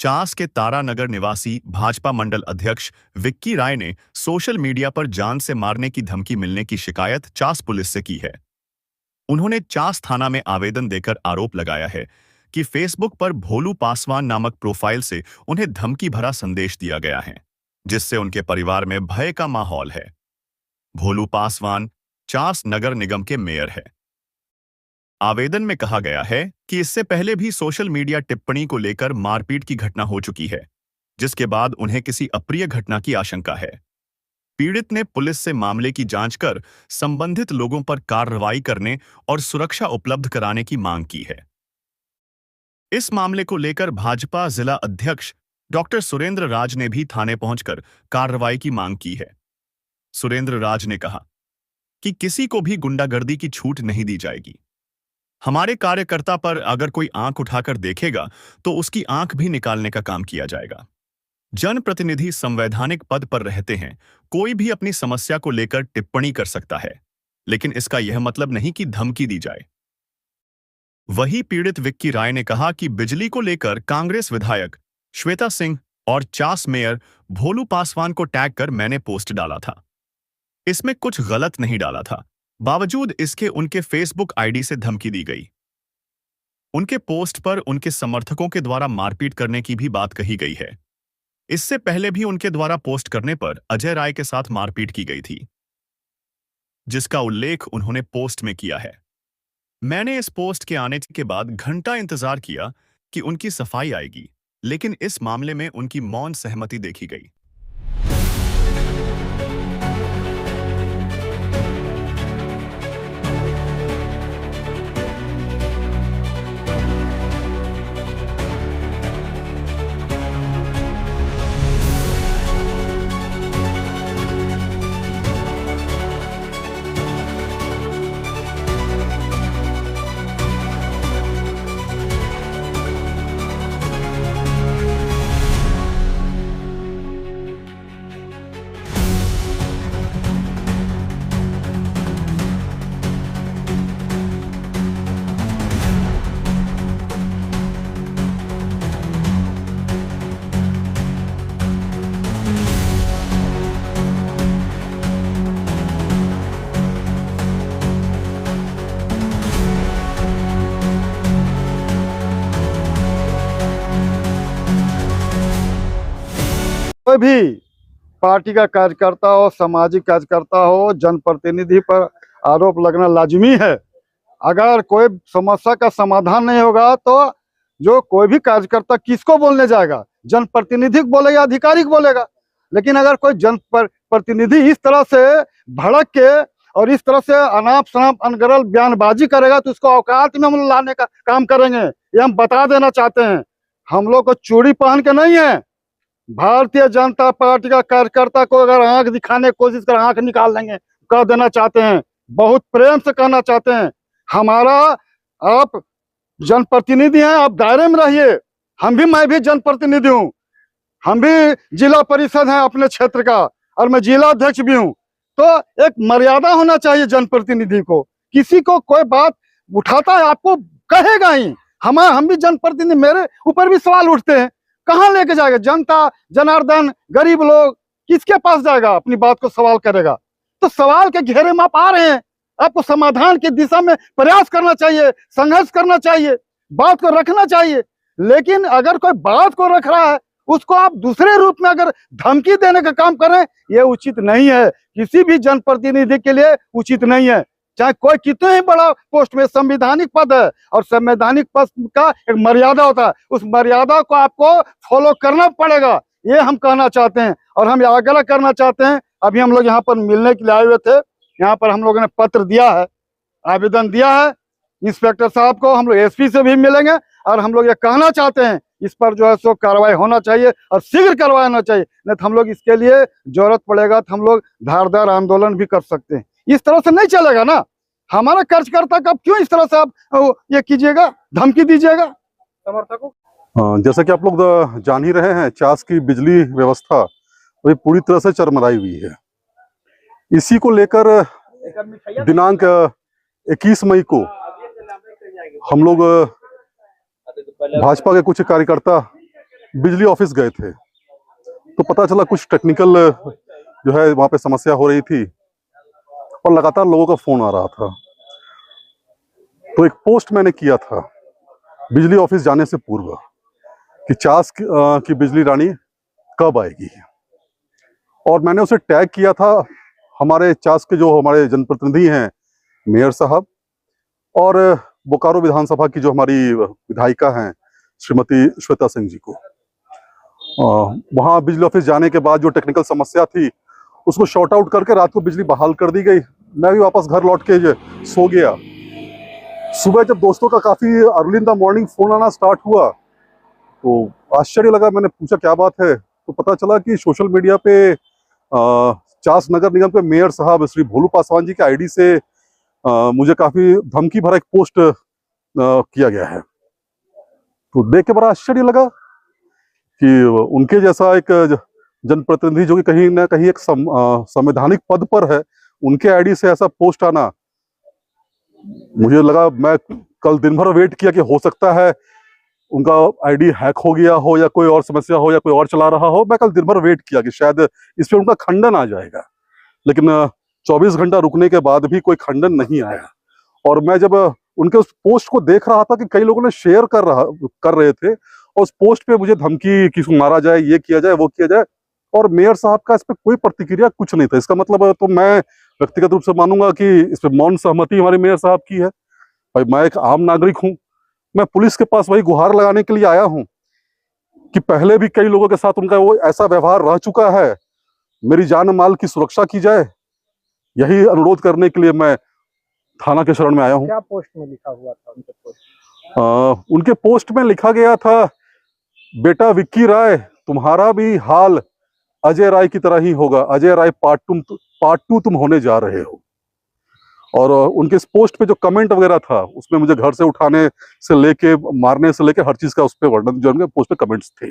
चास के तारानगर निवासी भाजपा मंडल अध्यक्ष विक्की राय ने सोशल मीडिया पर जान से मारने की धमकी मिलने की शिकायत चास पुलिस से की है। उन्होंने चास थाना में आवेदन देकर आरोप लगाया है कि फेसबुक पर भोलू पासवान नामक प्रोफाइल से उन्हें धमकी भरा संदेश दिया गया है, जिससे उनके परिवार में भय का माहौल है। भोलू पासवान चास नगर निगम के मेयर है। आवेदन में कहा गया है कि इससे पहले भी सोशल मीडिया टिप्पणी को लेकर मारपीट की घटना हो चुकी है, जिसके बाद उन्हें किसी अप्रिय घटना की आशंका है। पीड़ित ने पुलिस से मामले की जांच कर संबंधित लोगों पर कार्रवाई करने और सुरक्षा उपलब्ध कराने की मांग की है। इस मामले को लेकर भाजपा जिला अध्यक्ष डॉक्टर सुरेंद्र राज ने भी थाने पहुंचकर कार्रवाई की मांग की है। सुरेंद्र राज ने कहा कि किसी को भी गुंडागर्दी की छूट नहीं दी जाएगी। हमारे कार्यकर्ता पर अगर कोई आंख उठाकर देखेगा तो उसकी आंख भी निकालने का काम किया जाएगा। जनप्रतिनिधि संवैधानिक पद पर रहते हैं, कोई भी अपनी समस्या को लेकर टिप्पणी कर सकता है, लेकिन इसका यह मतलब नहीं कि धमकी दी जाए। वही पीड़ित विक्की राय ने कहा कि बिजली को लेकर कांग्रेस विधायक श्वेता सिंह और चास मेयर भोलू पासवान को टैग कर मैंने पोस्ट डाला था। इसमें कुछ गलत नहीं डाला था, बावजूद इसके उनके फेसबुक आईडी से धमकी दी गई। उनके पोस्ट पर उनके समर्थकों के द्वारा मारपीट करने की भी बात कही गई है। इससे पहले भी उनके द्वारा पोस्ट करने पर अजय राय के साथ मारपीट की गई थी, जिसका उल्लेख उन्होंने पोस्ट में किया है। मैंने इस पोस्ट के आने के बाद घंटा इंतजार किया कि उनकी सफाई आएगी, लेकिन इस मामले में उनकी मौन सहमति देखी गई। कोई भी पार्टी का कार्यकर्ता हो, सामाजिक कार्यकर्ता हो, जनप्रतिनिधि पर आरोप लगना लाजिमी है। अगर कोई समस्या का समाधान नहीं होगा तो जो कोई भी कार्यकर्ता किसको बोलने जाएगा? जनप्रतिनिधि बोलेगा, अधिकारी बोलेगा। लेकिन अगर कोई जनप्रतिनिधि इस तरह से भड़क के और इस तरह से अनाप शनाप अनगरल बयानबाजी करेगा तो उसको औकात में हम लाने का काम करेंगे। ये हम बता देना चाहते हैं। हम लोग को चूड़ी पहन के नहीं है। भारतीय जनता पार्टी का कार्यकर्ता को अगर आंख दिखाने की कोशिश कर आंख निकाल लेंगे, कह देना चाहते हैं। बहुत प्रेम से कहना चाहते हैं, हमारा आप जनप्रतिनिधि हैं, आप दायरे में रहिए। मैं भी जनप्रतिनिधि हूँ, हम भी जिला परिषद हैं अपने क्षेत्र का, और मैं जिला अध्यक्ष भी हूँ। तो एक मर्यादा होना चाहिए जनप्रतिनिधि को। किसी को कोई बात उठाता है आपको कहेगा ही। हम भी जनप्रतिनिधि, मेरे ऊपर भी सवाल उठते हैं। कहाँ लेके जाएगा? जनता जनार्दन गरीब लोग किसके पास जाएगा? अपनी बात को सवाल करेगा। तो सवाल के घेरे में आप आ रहे हैं, आपको समाधान की दिशा में प्रयास करना चाहिए, संघर्ष करना चाहिए, बात को रखना चाहिए। लेकिन अगर कोई बात को रख रहा है, उसको आप दूसरे रूप में अगर धमकी देने का काम करें, यह उचित नहीं है। किसी भी जनप्रतिनिधि के लिए उचित नहीं है, चाहे कोई कितने ही बड़ा पोस्ट में। संवैधानिक पद है और संवैधानिक पद का एक मर्यादा होता है, उस मर्यादा को आपको फॉलो करना पड़ेगा। ये हम कहना चाहते हैं और हम आग्रह करना चाहते हैं। अभी हम लोग यहाँ पर मिलने के लिए आए हुए थे। यहाँ पर हम लोगों ने पत्र दिया है, आवेदन दिया है इंस्पेक्टर साहब को। हम लोग एसपी से भी मिलेंगे और हम लोग ये कहना चाहते हैं इस पर जो है सो कार्रवाई होना चाहिए और शीघ्र कार्रवाई होना चाहिए। नहीं तो हम लोग इसके लिए जरूरत पड़ेगा तो हम लोग धारदार आंदोलन भी कर सकते हैं। इस तरह से नहीं चलेगा ना। हमारा कार्यकर्ता का क्यों इस तरह से आप ये कीजिएगा, धमकी दीजिएगा समर्थकों? जैसा कि आप लोग जान ही रहे हैं, चास की बिजली व्यवस्था अभी पूरी तरह से चरमराई हुई है। इसी को लेकर दिनांक 21 मई को हम लोग भाजपा के कुछ कार्यकर्ता बिजली ऑफिस गए थे तो पता चला कुछ टेक्निकल जो है वहां पे समस्या हो रही थी और लगातार लोगों का फोन आ रहा था। तो एक पोस्ट मैंने किया था बिजली ऑफिस जाने से पूर्व कि चास की बिजली रानी कब आएगी, और मैंने उसे टैग किया था हमारे चास के जो हमारे जनप्रतिनिधि हैं मेयर साहब और बोकारो विधानसभा की जो हमारी विधायिका हैं श्रीमती श्वेता सिंह जी को। वहाँ बिजली ऑफिस जाने के बाद जो टेक्निकल समस्या थी उसको शॉर्ट आउट करके रात को बिजली बहाल कर दी गई। मैं भी वापस घर लौट के सो गया। सुबह जब दोस्तों का काफी early in the morning phone आना स्टार्ट हुआ तो आश्चर्य लगा। मैंने पूछा क्या बात है, तो पता चला कि सोशल मीडिया पे चास नगर निगम के मेयर साहब श्री भोलू पासवान जी के आईडी से मुझे काफी धमकी भरा एक पोस्ट किया गया है। तो देख के बड़ा आश्चर्य लगा कि उनके जैसा एक जनप्रतिनिधि जो कि कहीं ना कहीं एक संवैधानिक पद पर है, उनके आईडी से ऐसा पोस्ट आना। मुझे लगा, मैं कल दिन भर वेट किया कि हो सकता है उनका आईडी हैक हो गया हो या कोई और समस्या हो या कोई और चला रहा हो। मैं कल दिन भर वेट किया कि शायद इस पे उनका खंडन आ जाएगा, लेकिन 24 घंटा रुकने के बाद भी कोई खंडन नहीं आया। और मैं जब उनके उस पोस्ट को देख रहा था कि कई लोगों ने शेयर कर रहे थे और उस पोस्ट पे मुझे धमकी कि मारा जाए, ये किया जाए, वो किया जाए, और मेयर साहब का इस पे कोई प्रतिक्रिया कुछ नहीं था। इसका मतलब तो मैं व्यक्तिगत रूप से मानूंगा कि इस पे मौन सहमति हमारे मेयर साहब की है। भाई मैं एक आम नागरिक हूं, मैं पुलिस के पास वही गुहार लगाने के लिए आया हूं कि पहले भी कई लोगों के साथ उनका वो ऐसा व्यवहार रह चुका है, मेरी जान माल की सुरक्षा की जाए, यही अनुरोध करने के लिए मैं थाना के शरण में आया हूं। क्या पोस्ट में लिखा हुआ था उनके पोस्ट? उनके पोस्ट में लिखा गया था, बेटा विक्की राय तुम्हारा भी हाल अजय राय की तरह ही होगा, अजय राय पार्ट टू तुम होने जा रहे हो। और उनके इस पोस्ट पे जो कमेंट वगैरह था उसमें मुझे घर से उठाने से लेके मारने से लेके हर चीज का उस पे वर्णन जो उनके पोस्ट पे कमेंट्स थे।